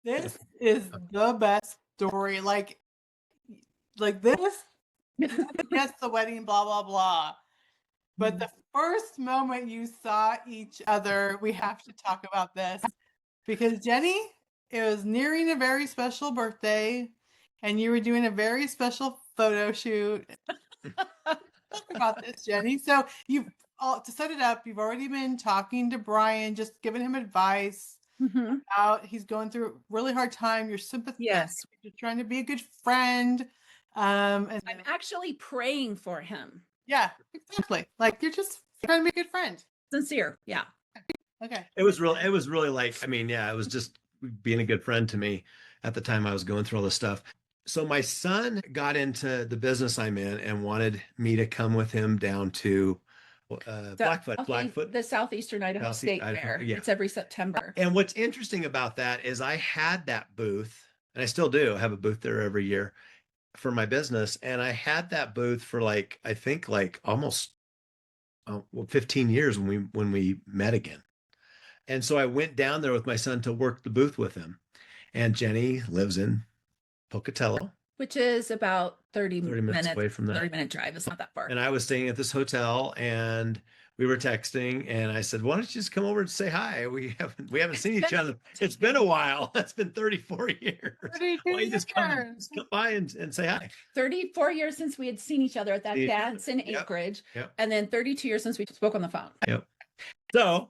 This is the best story. Like this, yes, the wedding, blah, blah, blah. But the first moment you saw each other, we have to talk about this because Jenny, it was nearing a very special birthday and you were doing a very special photo shoot. Talk about this, Jenny. So to set it up, you've already been talking to Bryan, just giving him advice about he's going through a really hard time. You're sympathetic. Yes. You're trying to be a good friend. And I'm actually praying for him. yeah, exactly. Like you're just trying to be a good friend. Sincere. Yeah. Okay. It was really like, I mean, yeah, it was just being a good friend to me at the time I was going through all this stuff. So my son got into the business I'm in and wanted me to come with him down to Blackfoot. The Southeastern Idaho State Fair. Yeah. It's every September. And what's interesting about that is I had that booth, and I still do have a booth there every year for my business. And I had that booth for I think almost 15 years when we met again. And so I went down there with my son to work the booth with him. And Jenny lives in Pocatello, which is about 30 minutes away from that. 30-minute drive. It's not that far. And I was staying at this hotel and we were texting and I said, why don't you just come over and say hi? We haven't seen each other. It's been a while. It's been 34 years. Why don't you just come by and say hi? 34 years since we had seen each other at that dance in Anchorage. Yep. And then 32 years since we spoke on the phone. Yep. So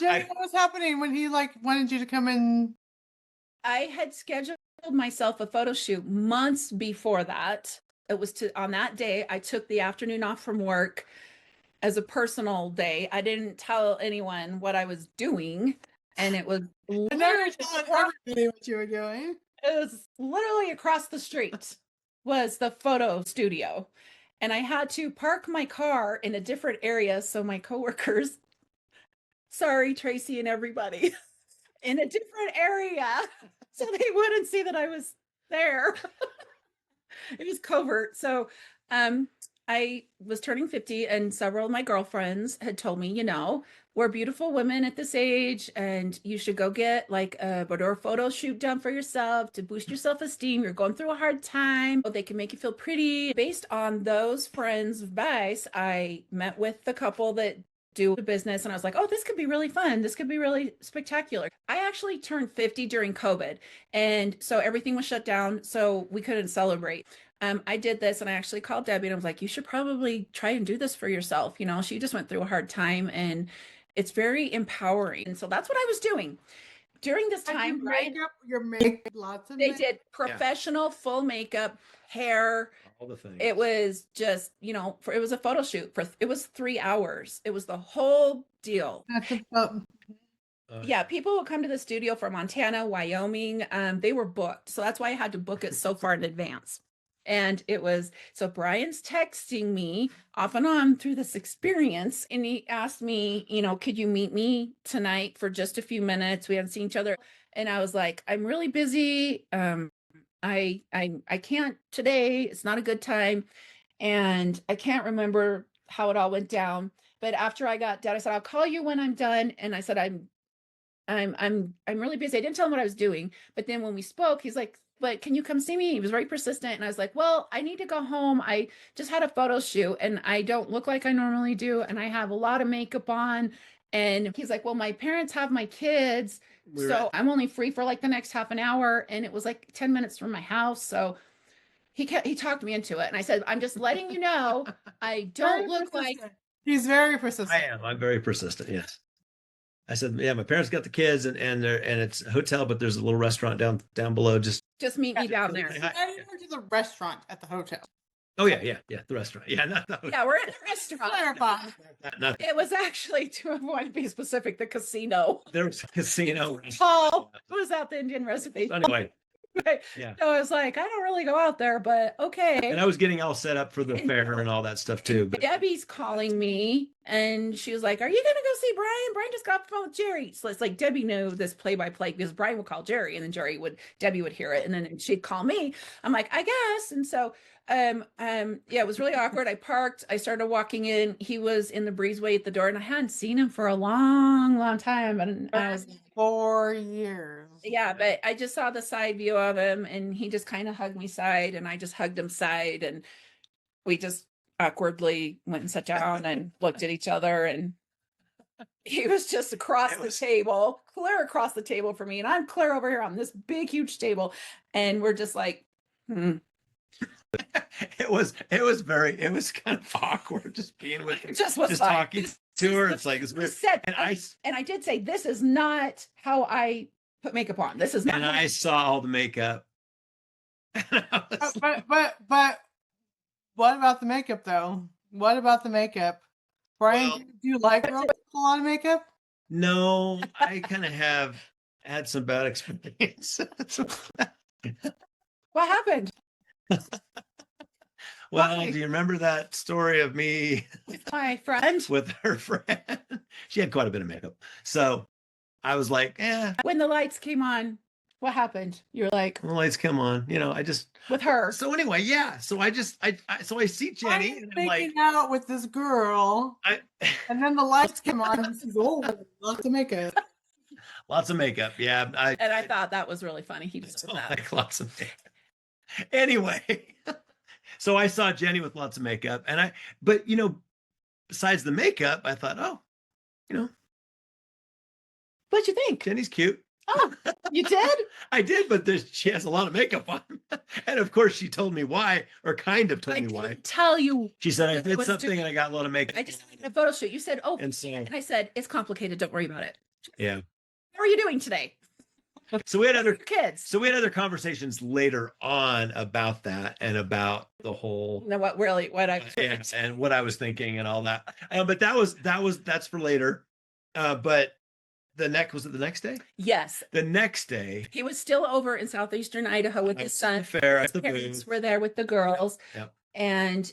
Jenny, what was happening when he wanted you to come in? I had scheduled myself a photo shoot months before that. It was on that day, I took the afternoon off from work as a personal day. I didn't tell anyone what I was doing. And it was literally everybody what you were doing. It was literally across the street was the photo studio. And I had to park my car in a different area. So my coworkers, sorry, Tracy and everybody, in a different area so they wouldn't see that I was there. It was covert. So I was turning 50 and several of my girlfriends had told me, we're beautiful women at this age and you should go get a boudoir photo shoot done for yourself to boost your self-esteem. You're going through a hard time. They can make you feel pretty. Based on those friends' advice, I met with the couple that do the business and I was like, oh, this could be really fun. This could be really spectacular. I actually turned 50 during COVID. And so everything was shut down. So we couldn't celebrate. I did this and I actually called Debbie and I was like, you should probably try and do this for yourself. She just went through a hard time and it's very empowering. And so that's what I was doing during this time, right? Your makeup, lots of They did professional full makeup, hair, all the things. It was just, it was a photo shoot it was 3 hours. It was the whole deal. Yeah, people would come to the studio from Montana, Wyoming. They were booked. So that's why I had to book it so far in advance. And so Bryan's texting me off and on through this experience. And he asked me, could you meet me tonight for just a few minutes? We hadn't seen each other. And I was like, I'm really busy. I can't today. It's not a good time. And I can't remember how it all went down. But after I got done, I said, I'll call you when I'm done. And I said, I'm really busy. I didn't tell him what I was doing. But then when we spoke, he's like, but can you come see me? He was very persistent. And I was like, well, I need to go home. I just had a photo shoot and I don't look like I normally do. And I have a lot of makeup on. And he's like, well, my parents have my kids. So I'm only free for the next half an hour. And it was 10 minutes from my house. So he talked me into it. And I said, I'm just letting you know, I don't look like. He's very persistent. I am. I'm very persistent. Yes. I said, yeah, my parents got the kids and it's a hotel, but there's a little restaurant down below. Just meet me down there. I didn't go to the restaurant at the hotel. Oh yeah, the restaurant. Yeah, yeah, we're in the restaurant. Clarify. It was actually, to avoid being specific, the casino. There was a casino. Paul was at the Indian reservation. Anyway. Yeah. So I was like, I don't really go out there, but okay. And I was getting all set up for the fair and all that stuff too. Debbie's calling me And she was like, are you going to go see Bryan? Bryan just got off the phone with Jerry. So it's like Debbie knew this play-by-play because Bryan would call Jerry and then Debbie would hear it. And then she'd call me. I'm like, I guess. And so, yeah, it was really awkward. I parked. I started walking in. He was in the breezeway at the door and I hadn't seen him for a long, long time. And I was 4 years. Yeah, but I just saw the side view of him and he just kind of hugged me side and I just hugged him side and we just awkwardly went and sat down and looked at each other and he was just across the table, clear across the table for me. And I'm clear over here on this big, huge table. And we're just like, It was kind of awkward just being with him, just talking to her. It's like, it's weird. And I did say, this is not how I put makeup on. This is not. And I saw all the makeup. But what about the makeup though? What about the makeup? Bryan, do you like girls with a lot of makeup? No, I kind of have had some bad experiences. What happened? Well, do you remember that story of me with my friend? With her friend. She had quite a bit of makeup. So I was like, When the lights came on, what happened? You're like, the lights come on. I just with her. So anyway, yeah. So I see Jenny and I'm like out with this girl, and then the lights come on and she's lots of makeup. Lots of makeup, yeah. I thought that was really funny. He just like lots of makeup. Anyway, so I saw Jenny with lots of makeup, but besides the makeup, I thought, what'd you think? Jenny's cute. Oh, you did? I did, but she has a lot of makeup on. And of course, she told me why, or kind of told me why. Tell you. She said, I did something and I got a lot of makeup. I just did a photo shoot. You said, and I said, it's complicated. Don't worry about it. Yeah. How are you doing today? So we had other kids. So we had other conversations later on about that and about the whole. What I was and what I was thinking and all that. But that's for later. But was it the next day? Yes. The next day. He was still over in southeastern Idaho with his son. His parents were there with the girls. Yep. And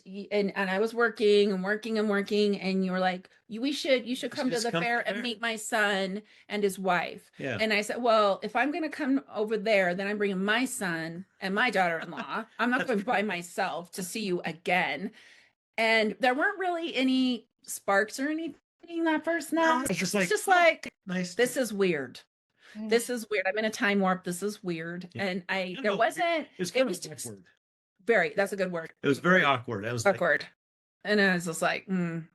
I was working, and you were like, you should come to the fair and meet my son and his wife. Yeah. And I said, well, if I'm going to come over there, then I'm bringing my son and my daughter-in-law. I'm not going by myself to see you again. And there weren't really any sparks or anything that first night. No, it's just like nice. This is weird. This is weird. I'm in a time warp. This is weird. Yeah. And it was awkward. That's a good word. It was very awkward. It was awkward. And I was just like, And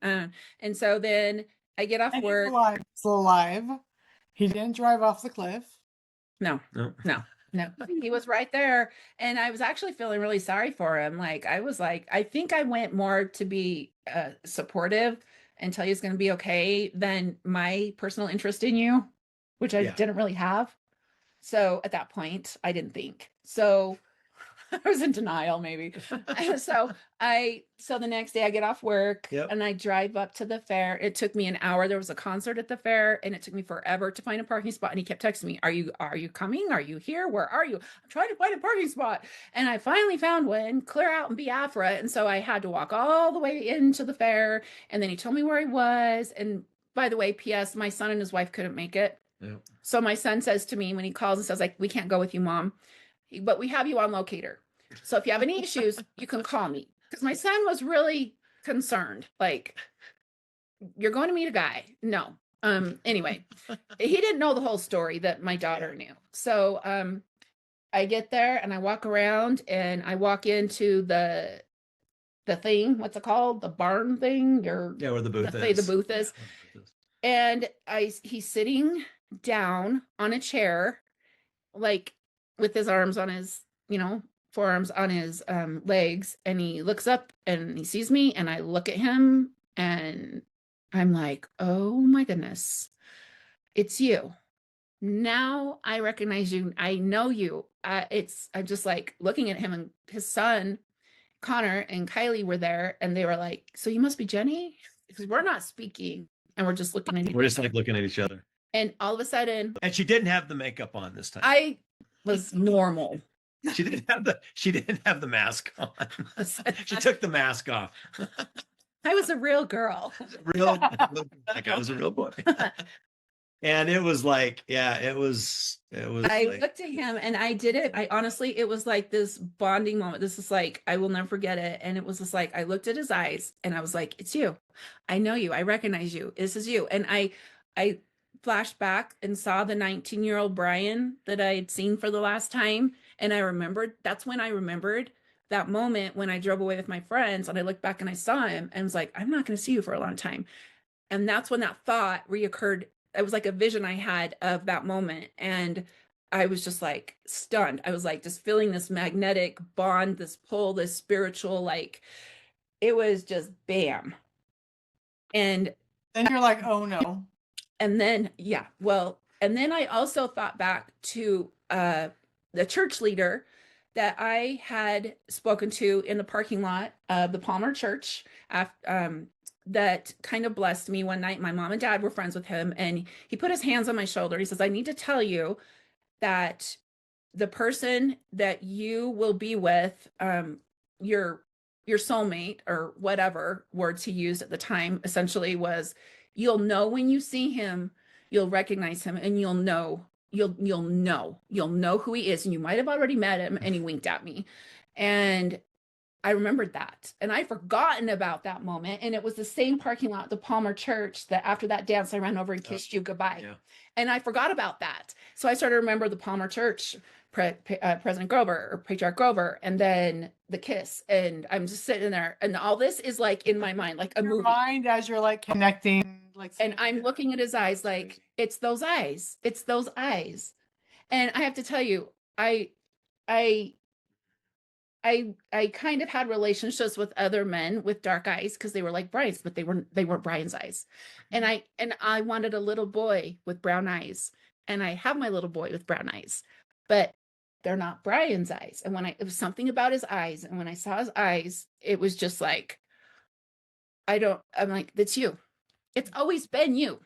so then I get off work. He's alive. He didn't drive off the cliff. No. He was right there. And I was actually feeling really sorry for him. Like, I was like, I think I went more to be supportive and tell you it's going to be okay than my personal interest in you, which I didn't really have. So at that point, I didn't think. So I was in denial, maybe. So the next day I get off work and I drive up to the fair. It took me an hour. There was a concert at the fair and it took me forever to find a parking spot. And he kept texting me, are you coming? Are you here? Where are you? I'm trying to find a parking spot. And I finally found one clear out in Biafra. And so I had to walk all the way into the fair. And then he told me where he was. And by the way, P.S., my son and his wife couldn't make it. Yeah. So my son says to me when he calls and says, like, we can't go with you, Mom, but we have you on locator. So if you have any issues, you can call me. Because my son was really concerned. Like, you're going to meet a guy. No. Anyway, he didn't know the whole story that my daughter knew. So I get there and I walk around and I walk into the thing. What's it called? The barn thing? Where the booth is. The booth is. And he's sitting down on a chair, like with his arms on his, forearms on his legs, and he looks up and he sees me and I look at him and I'm like, oh my goodness, it's you. Now I recognize you. I know you. I'm just like looking at him, and his son, Connor and Kylie were there and they were like, so you must be Jenny? Because we're not speaking and we're just looking at each other. We're just like looking at each other. And all of a sudden. And she didn't have the makeup on this time. I was normal. She didn't have the mask on. She took the mask off. I was a real girl. Real, like I was a real boy. And it was like, yeah, it was I like, looked at him and I did it. I honestly, it was like this bonding moment. This is like, I will never forget it. And it was just like, I looked at his eyes and I was like, it's you. I know you. I recognize you. This is you. And I flashed back and saw the 19-year-old Bryan that I had seen for the last time. And I remembered, that's when I remembered that moment when I drove away with my friends and I looked back and I saw him and was like, I'm not going to see you for a long time. And that's when that thought reoccurred. It was like a vision I had of that moment. And I was just like stunned. I was like just feeling this magnetic bond, this pull, this spiritual, like it was just bam. And then you're like, oh no. And then, yeah, well, and then I also thought back to the church leader that I had spoken to in the parking lot of the Palmer Church that kind of blessed me one night. My mom and dad were friends with him, and he put his hands on my shoulder. He says, I need to tell you that the person that you will be with, your soulmate, or whatever words he used at the time, essentially was, you'll know when you see him, you'll recognize him, and you'll know who he is. And you might have already met him. And he winked at me. And I remembered that. And I'd forgotten about that moment. And it was the same parking lot at the Palmer Church that after that dance, I ran over and kissed you goodbye. Yeah. And I forgot about that. So I started to remember the Palmer Church, President Grover, or Patriarch Grover, and then the kiss. And I'm just sitting there. And all this is like in my mind, like a movie. Mind as you're like connecting. Like, and I'm looking at his eyes like, it's those eyes. It's those eyes. And I have to tell you, I kind of had relationships with other men with dark eyes because they were like Bryan's, but they weren't Bryan's eyes. And I wanted a little boy with brown eyes. And I have my little boy with brown eyes, but they're not Bryan's eyes. And it was something about his eyes. And when I saw his eyes, it was just like, I'm like, that's you. It's always been you.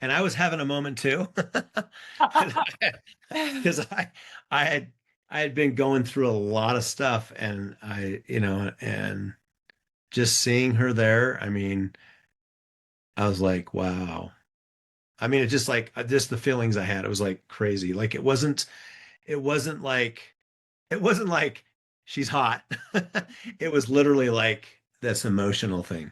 And I was having a moment too. Because I had been going through a lot of stuff, and and just seeing her there, I mean, I was like, wow. I mean, it just like, just the feelings I had, it was like crazy. Like it wasn't like she's hot. It was literally like this emotional thing.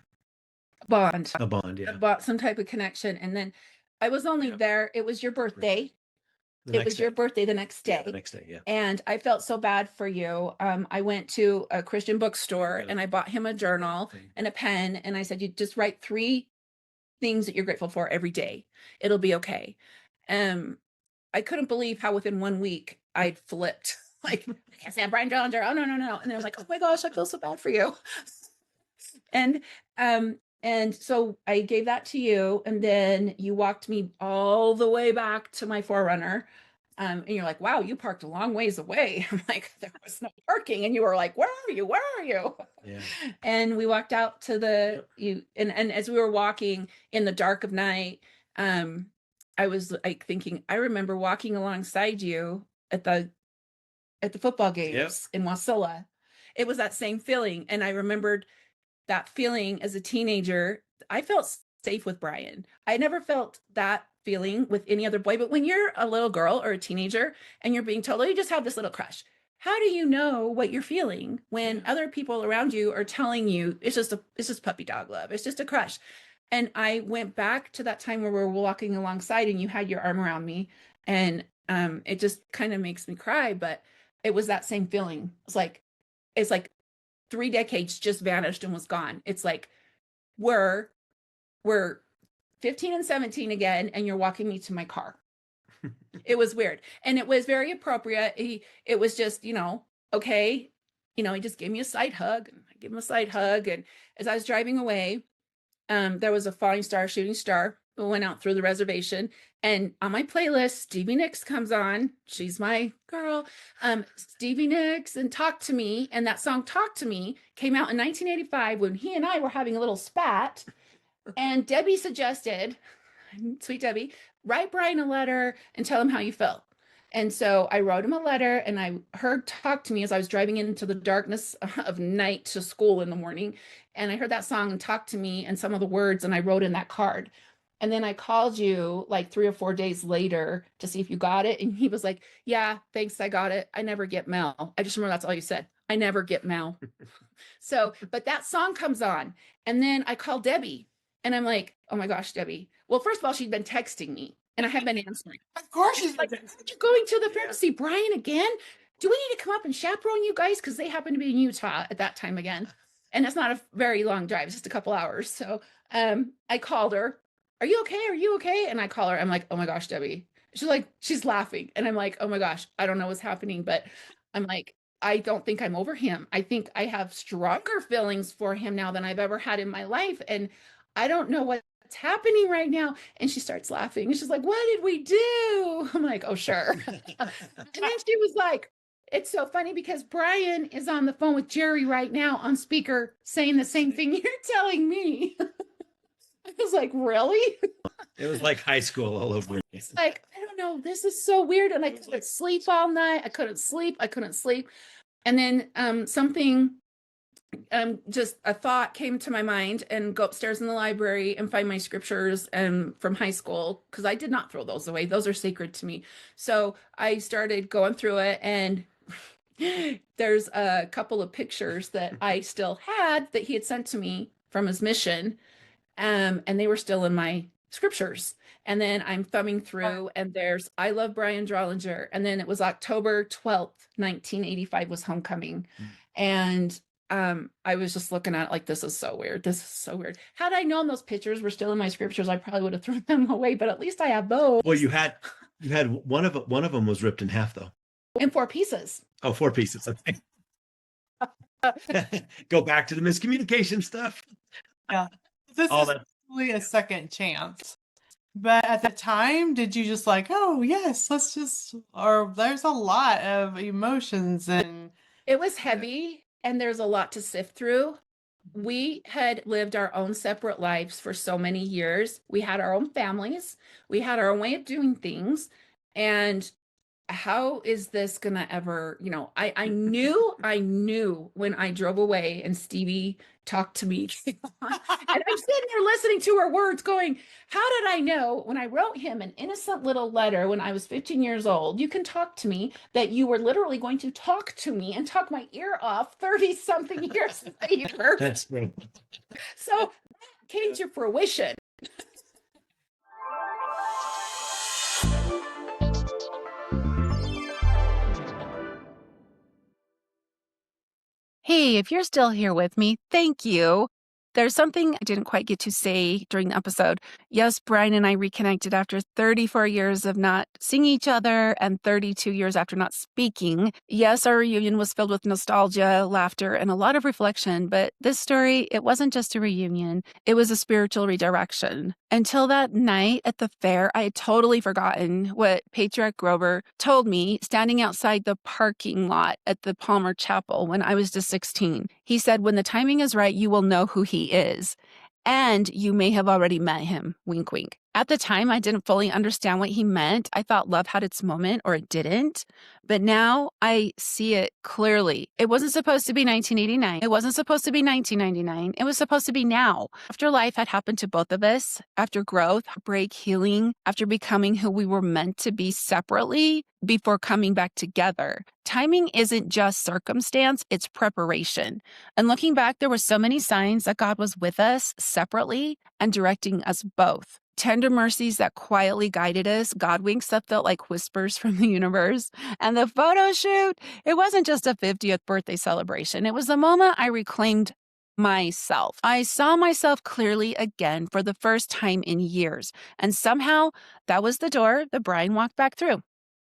A bond, yeah. Some type of connection. And then I was only there. It was your birthday. It was your birthday the next day. The next day, yeah. And I felt so bad for you. I went to a Christian bookstore and I bought him a journal and a pen. And I said, you just write 3 things that you're grateful for every day. It'll be okay. I couldn't believe how within 1 week I'd flipped. Like, I can't say Bryan Jones. Oh, no. And I was like, oh my gosh, I feel so bad for you. And so I gave that to you, and then you walked me all the way back to my 4Runner. And you're like, wow, you parked a long ways away. I'm like, there was no parking. And you were like, where are you? Where are you? Yeah. And we walked out to and as we were walking in the dark of night, I was like thinking, I remember walking alongside you at the football games in Wasilla. It was that same feeling. And I remembered that feeling as a teenager. I felt safe with Bryan. I never felt that feeling with any other boy. But when you're a little girl or a teenager and you're being told, oh, you just have this little crush, how do you know what you're feeling when other people around you are telling you it's just puppy dog love, it's just a crush? And I went back to that time where we were walking alongside and you had your arm around me, and it just kind of makes me cry. But it was that same feeling. It's like 3 decades just vanished and was gone. It's like we're 15 and 17 again, and you're walking me to my car. It was weird. And it was very appropriate. It was just, okay. He just gave me a side hug, and I gave him a side hug. And as I was driving away, there was a falling star, shooting star that went out through the reservation. And on my playlist, Stevie Nicks comes on. She's my girl. Stevie Nicks and Talk to Me. And that song, Talk to Me, came out in 1985 when he and I were having a little spat. And Debbie suggested, sweet Debbie, write Bryan a letter and tell him how you felt. And so I wrote him a letter, and I heard Talk to Me as I was driving into the darkness of night to school in the morning. And I heard that song, Talk to Me, and some of the words, and I wrote in that card. And then I called you like 3 or 4 days later to see if you got it. And he was like, yeah, thanks, I got it. I never get mail. I just remember that's all you said. I never get mail. So, but that song comes on. And then I called Debbie, and I'm like, oh my gosh, Debbie. Well, first of all, she'd been texting me, and I haven't been answering. Of course she's like, aren't you going to the fair to see Bryan again? Do we need to come up and chaperone you guys? Because they happen to be in Utah at that time again. And it's not a very long drive. It's just a couple hours. So I called her. Are you okay? Are you okay? And I call her. I'm like, oh my gosh, Debbie. She's like, she's laughing. And I'm like, oh my gosh, I don't know what's happening. But I'm like, I don't think I'm over him. I think I have stronger feelings for him now than I've ever had in my life. And I don't know what's happening right now. And she starts laughing. And she's like, what did we do? I'm like, oh, sure. And then she was like, it's so funny because Bryan is on the phone with Jerry right now on speaker saying the same thing you're telling me. I was like, really? It was like high school all over. It's like, I don't know, this is so weird. And I couldn't sleep all night. I couldn't sleep. And then just a thought came to my mind, and go upstairs in the library and find my scriptures from high school, because I did not throw those away. Those are sacred to me. So I started going through it, and there's a couple of pictures that I still had that he had sent to me from his mission. And they were still in my scriptures. And then I'm thumbing through, and there's I Love Bryan Drollinger. And then it was October 12th, 1985 was homecoming. And I was just looking at it like, this is so weird. This is so weird. Had I known those pictures were still in my scriptures, I probably would have thrown them away, but at least I have those. Well, you had one of them was ripped in half, though. In 4 pieces. Oh, 4 pieces. Okay. Go back to the miscommunication stuff. Yeah. This is really a second chance. But at the time, did you just like, oh, yes, or there's a lot of emotions, and it was heavy, and there's a lot to sift through. We had lived our own separate lives for so many years. We had our own families. We had our own way of doing things. And how is this gonna ever, I knew when I drove away and Stevie talked to me, and I'm sitting here listening to her words going, how did I know when I wrote him an innocent little letter when I was 15 years old, you can talk to me, that you were literally going to talk to me and talk my ear off 30 something years later. That's great. So that came to fruition. Hey, if you're still here with me, thank you. There's something I didn't quite get to say during the episode. Yes, Bryan and I reconnected after 34 years of not seeing each other and 32 years after not speaking. Yes, our reunion was filled with nostalgia, laughter, and a lot of reflection, but this story, it wasn't just a reunion. It was a spiritual redirection. Until that night at the fair, I had totally forgotten what Patriarch Grover told me standing outside the parking lot at the Palmer Chapel when I was just 16. He said, when the timing is right, you will know who he is. And you may have already met him, wink, wink. At the time, I didn't fully understand what he meant. I thought love had its moment, or it didn't. But now I see it clearly. It wasn't supposed to be 1989. It wasn't supposed to be 1999. It was supposed to be now. After life had happened to both of us, after growth, break, healing, after becoming who we were meant to be separately before coming back together. Timing isn't just circumstance, it's preparation. And looking back, there were so many signs that God was with us separately and directing us both. Tender mercies that quietly guided us, God winks that felt like whispers from the universe. And the photo shoot, it wasn't just a 50th birthday celebration. It was the moment I reclaimed myself. I saw myself clearly again for the first time in years. And somehow that was the door that Bryan walked back through.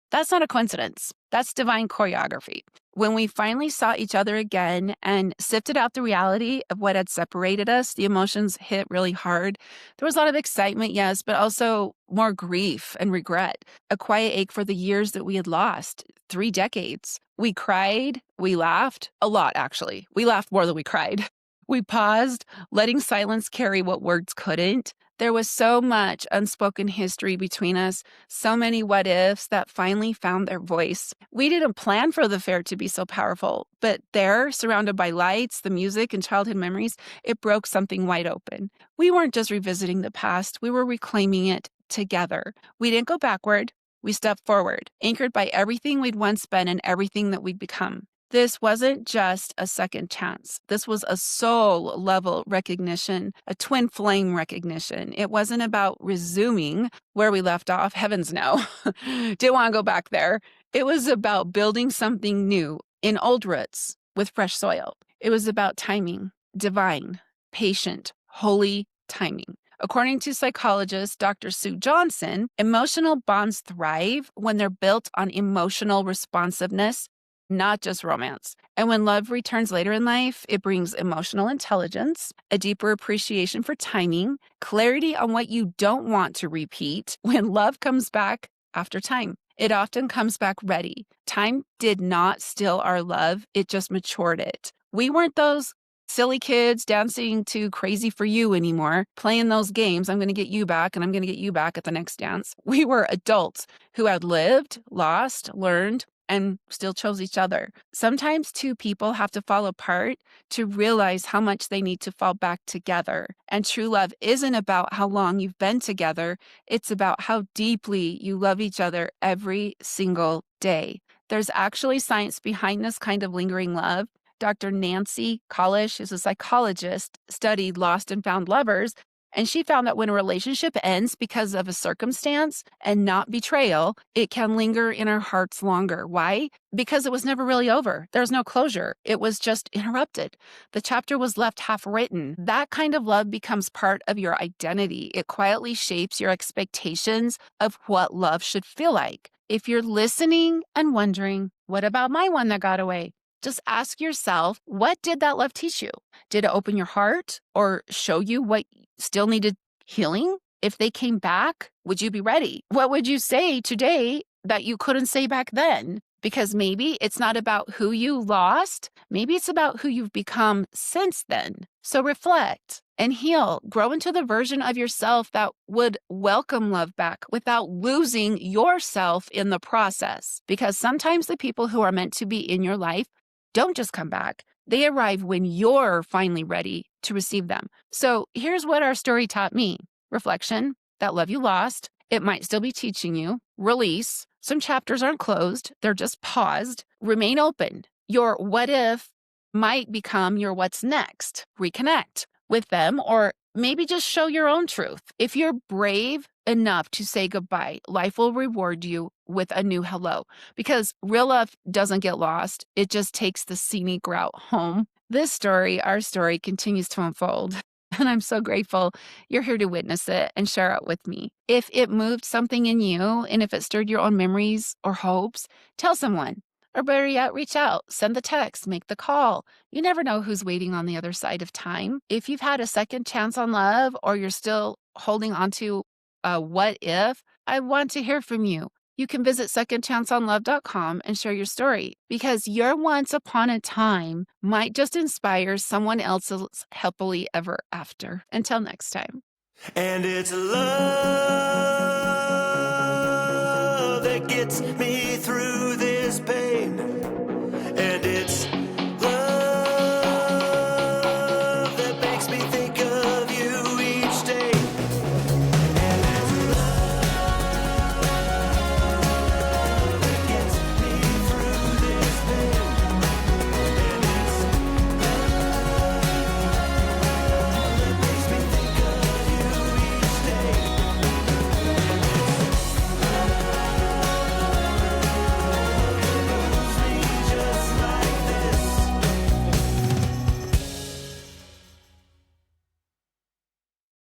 That's not a coincidence. That's divine choreography. When we finally saw each other again and sifted out the reality of what had separated us, the emotions hit really hard. There was a lot of excitement, yes, but also more grief and regret, a quiet ache for the years that we had lost, 3 decades. We cried, we laughed, a lot actually. We laughed more than we cried. We paused, letting silence carry what words couldn't. There was so much unspoken history between us, so many what ifs that finally found their voice. We didn't plan for the fair to be so powerful, but there, surrounded by lights, the music, and childhood memories, it broke something wide open. We weren't just revisiting the past, we were reclaiming it together. We didn't go backward, we stepped forward, anchored by everything we'd once been and everything that we'd become. This wasn't just a second chance. This was a soul level recognition, a twin flame recognition. It wasn't about resuming where we left off. Heavens no. Didn't want to go back there. It was about building something new in old roots with fresh soil. It was about timing, divine, patient, holy timing. According to psychologist Dr. Sue Johnson, emotional bonds thrive when they're built on emotional responsiveness, not just romance. And when love returns later in life, it brings emotional intelligence, a deeper appreciation for timing, clarity on what you don't want to repeat. When love comes back after time, it often comes back ready. Time did not steal our love, it just matured it. We weren't those silly kids dancing to Crazy for You anymore, playing those games. I'm going to get you back and I'm going to get you back at the next dance. We were adults who had lived, lost, learned, and still chose each other. Sometimes two people have to fall apart to realize how much they need to fall back together. And true love isn't about how long you've been together. It's about how deeply you love each other every single day. There's actually science behind this kind of lingering love. Dr. Nancy Kalish, who's a psychologist, studied lost and found lovers, and she found that when a relationship ends because of a circumstance and not betrayal, it can linger in our hearts longer. Why? Because it was never really over. There's no closure. It was just interrupted. The chapter was left half written. That kind of love becomes part of your identity. It quietly shapes your expectations of what love should feel like. If you're listening and wondering, what about my one that got away? Just ask yourself, what did that love teach you? Did it open your heart or show you what still needed healing? If they came back, would you be ready? What would you say today that you couldn't say back then? Because maybe it's not about who you lost. Maybe it's about who you've become since then. So reflect and heal. Grow into the version of yourself that would welcome love back without losing yourself in the process. Because sometimes the people who are meant to be in your life don't just come back. They arrive when you're finally ready to receive them. So here's what our story taught me. Reflection, that love you lost, it might still be teaching you. Release, some chapters aren't closed, they're just paused. Remain open. Your what if might become your what's next. Reconnect with them, or maybe just show your own truth. If you're brave enough to say goodbye, life will reward you with a new hello, because real love doesn't get lost. It just takes the scenic route home. This story, our story, continues to unfold. And I'm so grateful you're here to witness it and share it with me. If it moved something in you, and if it stirred your own memories or hopes, tell someone. Or better yet, reach out, send the text, make the call. You never know who's waiting on the other side of time. If you've had a second chance on love, or you're still holding on to a what if, I want to hear from you. You can visit secondchanceonlove.com and share your story, because your once upon a time might just inspire someone else's happily ever after. Until next time. And it's love.